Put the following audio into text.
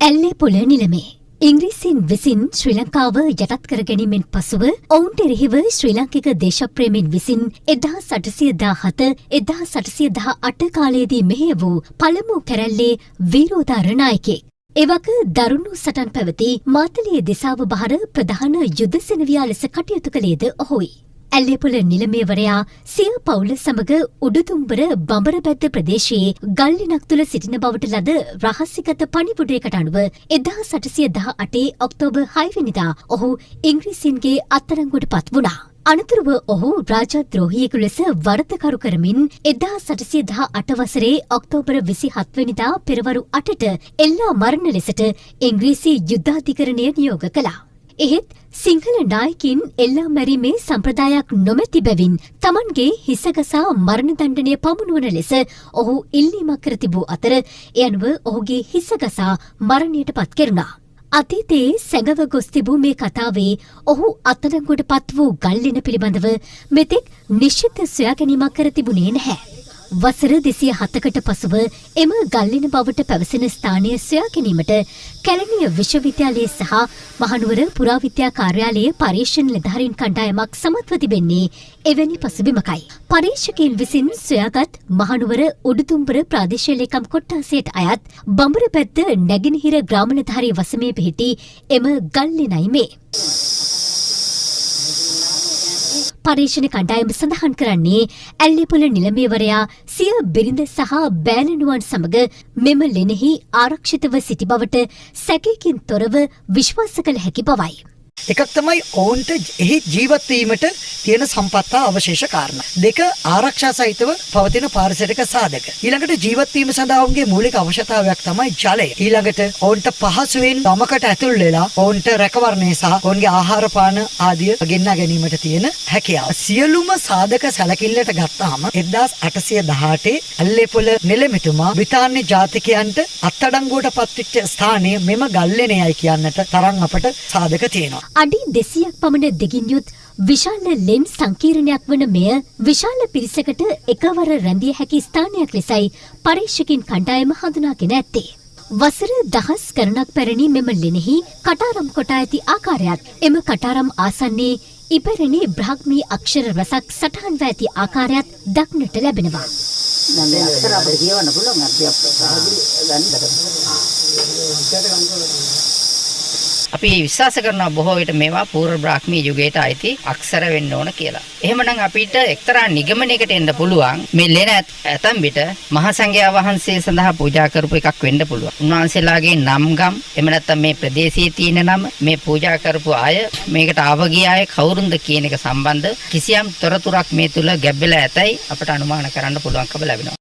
ඇල්ලේ පොළ නිලමේ ඉංග්‍රීසීන් විසින් ශ්‍රී ලංකාව යටත් කර ගැනීමෙන් පසුව ඔවුන්ට එරෙහිව ශ්‍රී ලාංකික දේශප්‍රේමීන් විසින් 1817 1818 කාලයේදී මෙහෙය වූ පළමු කැරැල්ලේ වීරෝදාර නායකයෙක්. එවක දරුණු සටන් පැවති මාතලේ දිසාව බහර ප්‍රධාන යුද සෙනවියා ලෙස කටයුතු කළේද ඔහුයි. ඇල්ලේපොළ නිලමේවරයා සිය පවුල සමග උඩුදුම්බර බඹරබැද්ද ප්‍රදේශයේ ගල්ලිනක් තුළ සිටින බවට ලද රහස්‍යගත පණිවුඩයකට අනුව 1818 ඔක්තෝබර් 6 වෙනිදා ඔහු ඉංග්‍රීසීන්ගේ අත්අඩංගුවට පත් වුණා. අනතුරුව ඔහු රාජද්‍රෝහියෙකු ලෙස වරදකරු කරමින් 1818 වසරේ ඔක්තෝබර් 27 වෙනිදා පෙරවරු 8ට එල්ලා මරණ ලෙසට ඉංග්‍රීසි යුද්ධාධිකරණය නියෝග කළා. එහෙත් සිංහල නායකින් එල්ලා මැරීමේ සම්ප්‍රදායක් නොමැති බැවින් තමන්ගේ හිසගසා මරණ දණ්ඩනය පමුණුවන ලෙස ඔහු ඉල්ලීමක් කර තිබූ අතර ඒ අනුව ඔහුගේ හිසගසා මරණයට පත් කෙරුණා. අතීතයේ සැඟව ගොස් තිබූ මේ කතාවේ ඔහු අත්අඩංගුවට පත් වූ ගල්ලෙන පිළිබඳව මෙතෙක් නිශ්චිත සොයා ගැනීමක් කර තිබුණේ නැහැ. වසර 207කට පසුව එම ගල්ලෙන බවට පැවසෙන ස්ථානය සොයා ගැනීමට කැලණිය විශ්වවිද්‍යාලයේ සහ මහනුවර පුරාවිද්‍යා කාර්යාලයේ පරීක්ෂණ නිලධාරීන් කණ්ඩායමක් සමත්ව තිබෙන්නේ එවැනි පසුබිමකයි. පරීක්ෂකයන් විසින් සොයාගත් මහනුවර උඩුදුම්බර ප්‍රාදේශීය ලේකම් කොට්ටාසයට අයත් බඹරපැද්ද නැගෙනහිර ග්‍රාම නිලධාරී වසමේ පිහිටි එම ගල්ලෙනයි මේ. පරීක්ෂණ කණ්ඩායම සඳහන් කරන්නේ ඇල්ලේපොළ නිලමේවරයා සිය බිරිඳ සහ බෑණනුවන් සමග මෙම ලෙනෙහි ආරක්ෂිතව සිටි බවට සැකයකින් තොරව විශ්වාස කළ හැකි බවයි. එකක් තමයි ඔවුන්ට එහි ජීවත් වීමට තියෙන සම්පත් අවශේෂ කාරණා. දෙක ආරක්ෂා සහිතව පවතින පාරිසරික සාධක. ඊළඟට ජීවත් වීම සඳහා ඔවුන්ගේ මූලික අවශ්‍යතාවයක් තමයි ජලය. ඊළඟට ඔවුන්ට පහසුවෙන් ගමකට ඇතුල් වෙලා ඔවුන්ට රැකවරණය සහ ඔවුන්ගේ ආහාර පාන ආදිය ගෙන්වා ගැනීමට තියෙන හැකියාව. සියලුම සාධක සැලකිල්ලට ගත්තාම 1818 ඇල්ලේපොළ නිලමේතුමා බ්‍රිතාන්‍ය ජාතිකයන්ට අත්අඩංගුවට පත්වෙච්ච ස්ථානය මෙම ගල්ලෙනයයි කියන්නට තරම් අපට සාධක තියෙනවා. අඩි 200ක් පමණ දෙකින් යුත් විශාල ලෙන් සංකීර්ණයක් වන මෙය විශාල පිරිසකට එකවර රැඳිය හැකි ස්ථානයක් ලෙසයි පරීක්ෂකින් කණ්ඩායම හඳුනාගෙන ඇත්තේ. වසර දහස් ගණනක් පැරණි මෙම ලෙනෙහි කටාරම් කොටා ඇති ආකාරයත් එම කටාරම් ආසන්නයේ ඉපැරණි බ්‍රාහ්මී අක්ෂර රසක් සටහන්ව ඇති ආකාරයත් දක්නට ලැබෙනවා. අක්ෂර අපිට කියවන්න පුළුවන් අපි විශ්වාස කරනවා බොහෝ විට මේවා පූර්ව බ්‍රාහ්මී යුගයට අයිති අක්ෂර වෙන්න ඕන කියලා. එහෙමනම් අපිට එක්තරා නිගමනයකට එන්න පුළුවන් මේ ලෙන ඇතම් විට මහා සංඝයා වහන්සේ සඳහා පූජා කරපු එකක් වෙන්න පුළුවන්. උන්වහන්සේලාගේ නම්ගම් එහෙම නැත්නම් මේ ප්‍රදේශයේ තියෙන නම මේ පූජා කරපු අය මේකට ආවගිය අය කවුරුන්ද කියන එක සම්බන්ධ කිසියම් තොරතුරක් මේ තුල ගැබ්බෙලා ඇතයි අපට අනුමාන කරන්න පුළුවන්කම ලැබෙනවා.